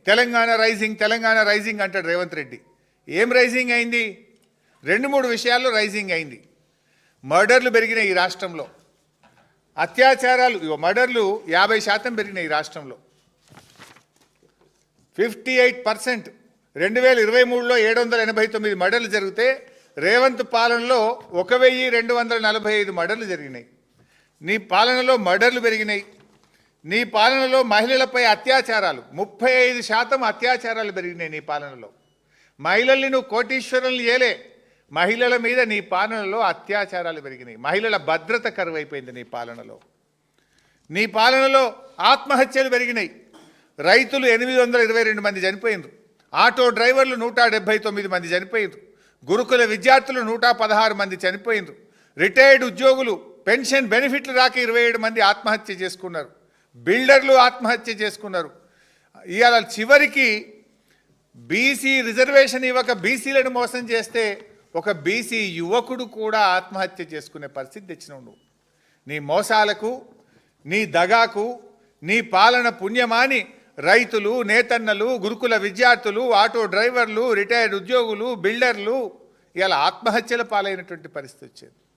Telangana rising అంటాడు రేవంత్ రెడ్డి. ఏం rising అయింది? 2-3 విషయాల్లో రైజింగ్ అయింది. మర్డర్లు పెరిగినాయి ఈ రాష్ట్రంలో, అత్యాచారాలు మర్డర్లు 50% పెరిగినాయి ఈ రాష్ట్రంలో. 58%. 2023లో 789 మర్డర్లు జరిగితే రేవంత్ పాలనలో 1245 మర్డర్లు జరిగినాయి. నీ పాలనలో మర్డర్లు పెరిగినాయి. నీ పాలనలో మహిళలపై అత్యాచారాలు 35% అత్యాచారాలు పెరిగినాయి నీ పాలనలో. మహిళల్ని నువ్వు కోటీశ్వరులు చేయలే, మహిళల మీద నీ పాలనలో అత్యాచారాలు పెరిగినాయి. మహిళల భద్రత కరువైపోయింది నీ పాలనలో. నీ పాలనలో ఆత్మహత్యలు పెరిగినాయి. రైతులు 822 మంది చనిపోయినారు. ఆటో డ్రైవర్లు 179 మంది చనిపోయినారు. గురుకుల విద్యార్థులు 116 మంది చనిపోయినారు. రిటైర్డ్ ఉద్యోగులు పెన్షన్ బెనిఫిట్లు రాక 27 మంది ఆత్మహత్య చేసుకున్నారు. బిల్డర్లు ఆత్మహత్య చేసుకున్నారు. ఇవాళ చివరికి బీసీ రిజర్వేషన్ ఇవ్వక బీసీలను మోసం చేస్తే ఒక బీసీ యువకుడు కూడా ఆత్మహత్య చేసుకునే పరిస్థితి తెచ్చినావు నువ్వు. నీ మోసాలకు, నీ దగాకు, నీ పాలన పుణ్యమాని రైతులు, నేతన్నలు, గురుకుల విద్యార్థులు, ఆటో డ్రైవర్లు, రిటైర్డ్ ఉద్యోగులు, బిల్డర్లు ఇలా ఆత్మహత్యల పాలైనటువంటి పరిస్థితి వచ్చేది.